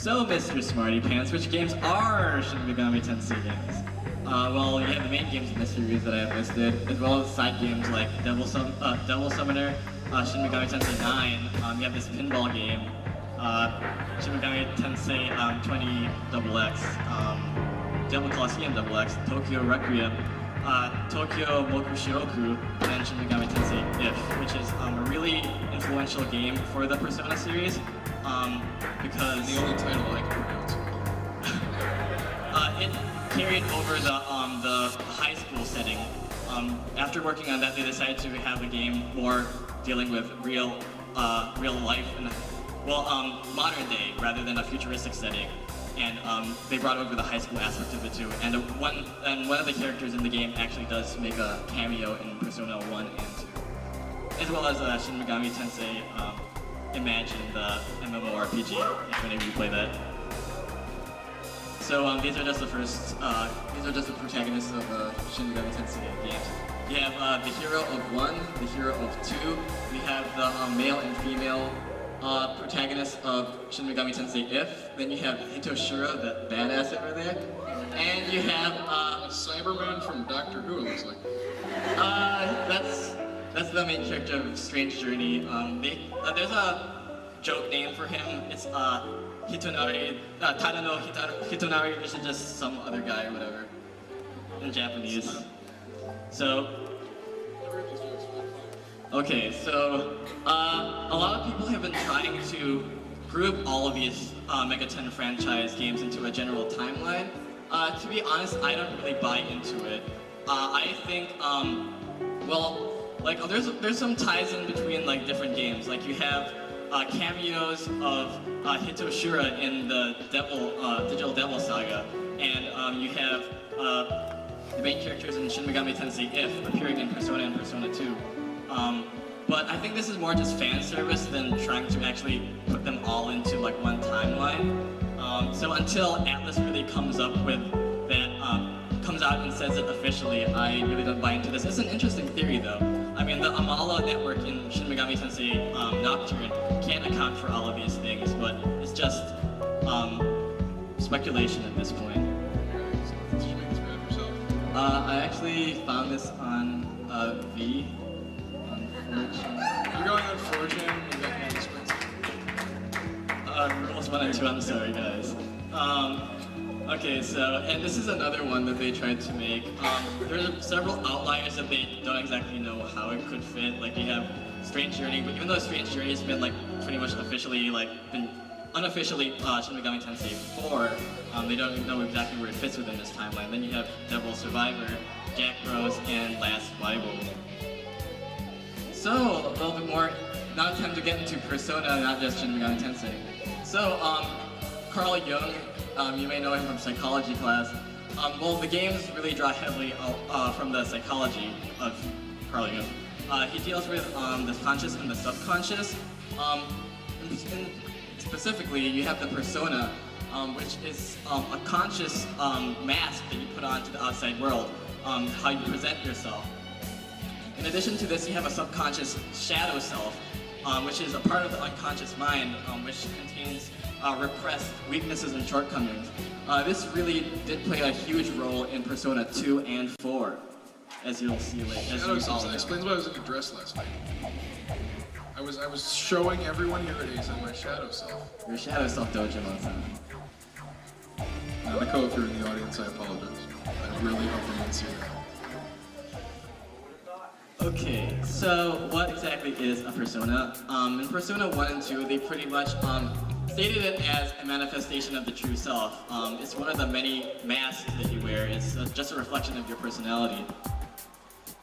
So, Mr. Smarty Pants, which games are Shin Megami Tensei games? Well, you have the main games in the series that I have listed, as well as side games like Devil Summoner, Shin Megami Tensei 9. You have this pinball game, Shin Megami Tensei 20XX, Devil Coliseum XX, Tokyo Requiem, Tokyo Mokushiroku, and Shin Megami Tensei If, which is a really influential game for the Persona series, because the only title I can pronounce. It carried over the high school setting. After working on that, they decided to have a game more dealing with real life and modern day rather than a futuristic setting. And they brought over the high school aspect of it too. And one of the characters in the game actually does make a cameo in Persona 1 and 2, as well as Shin Megami Tensei Imagine, the MMORPG, if any of you play that. So these are just the protagonists of Shin Megami Tensei games. You have the hero of 1, the hero of 2. We have the male and female protagonists of Shin Megami Tensei If. Then you have Hitoshiro, the badass over there. And you have a Cyberman from Doctor Who, it looks like. That's the main character of Strange Journey. There's a joke name for him. It's Hitonari, Tadano Hitonari, which is just some other guy or whatever in Japanese. So, okay, so a lot of people have been trying to group all of these Mega-10 franchise games into a general timeline. To be honest, I don't really buy into it. I think, there's some ties in between like different games. Like you have cameos of Hitoshira in the Digital Devil Saga, and you have the main characters in Shin Megami Tensei If appearing in Persona and Persona 2. But I think this is more just fan service than trying to actually put them all into like one timeline. So until Atlas really comes up with that, comes out and says it officially, I really don't buy into this. It's an interesting theory though. I mean, the Amala network in Shin Megami Tensei Nocturne can't account for all of these things, but it's just speculation at this point. Did you make this bad yourself? I actually found this on V. You're going on 4chan and got manuscripts? Rules 1 and 2, I'm sorry guys. Okay, so, and this is another one that they tried to make. There are several outliers that they don't exactly know how it could fit. Like you have Strange Journey, but even though Strange Journey has been like pretty much officially, been unofficially Shin Megami Tensei 4, they don't know exactly where it fits within this timeline. Then you have Devil Survivor, Jack Bros, and Last Bible. So, a little bit more, now it's time to get into Persona, not just Shin Megami Tensei. So, Carl Jung, you may know him from psychology class. The games really draw heavily from the psychology of Carl Jung. He deals with the conscious and the subconscious. Specifically, you have the persona, which is a conscious mask that you put on to the outside world, how you present yourself. In addition to this, you have a subconscious shadow self, which is a part of the unconscious mind, which contains repressed weaknesses and shortcomings. This really did play a huge role in Persona 2 and 4, as you'll see later. That explains why I was in a dress last night. I was showing everyone here at A-cen my shadow self. Your shadow self, Dojima-san. Nico, if you're in the audience, I apologize. I really hope you didn't see that. Okay, so what exactly is a persona? In Persona 1 and 2, they pretty much stated it as a manifestation of the true self. It's one of the many masks that you wear. It's just a reflection of your personality.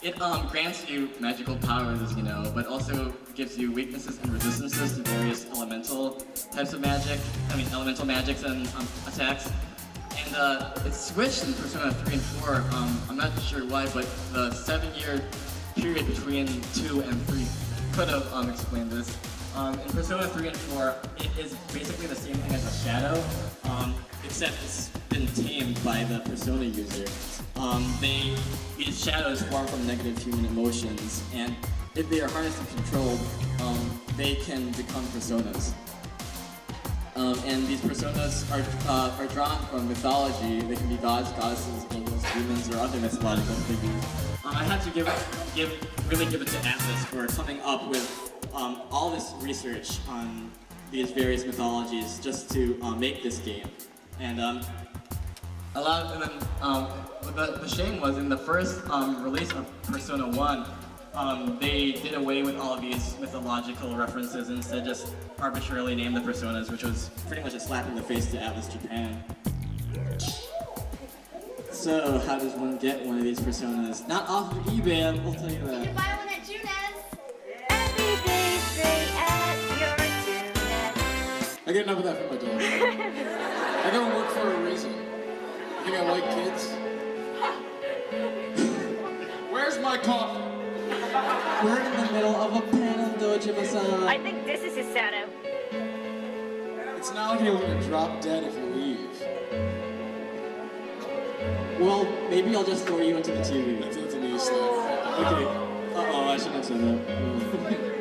It grants you magical powers, as you know, but also gives you weaknesses and resistances to various elemental types of magic. I mean, elemental magics and attacks. And it's switched in Persona 3 and 4. I'm not sure why, but the 7-year period between 2 and 3 could have explained this. In Persona 3 and 4, it is basically the same thing as a shadow, except it's been tamed by the Persona user. These shadows form from negative human emotions, and if they are harnessed and controlled, they can become personas. And these personas are drawn from mythology. They can be gods, goddesses, angels, demons, or other mythological figures. I had to really give it to Atlas for coming up with all this research on these various mythologies just to make this game. And the shame was in the first release of Persona 1, they did away with all of these mythological references and instead just arbitrarily named the personas, which was pretty much a slap in the face to Atlas Japan. So, how does one get one of these personas? Not off of eBay, I will tell you that. You can buy one at Junes. Every day's great at your Tunes. I get enough of that from my dad. I go and work for a reason. You think I like kids? Where's my coffee? We're in the middle of a panel, Dojima-san. I think this is his shadow. It's not like you're gonna drop dead if you leave. Well, maybe I'll just throw you into the TV. That's a new stuff. Okay. Uh-oh, I shouldn't have said that.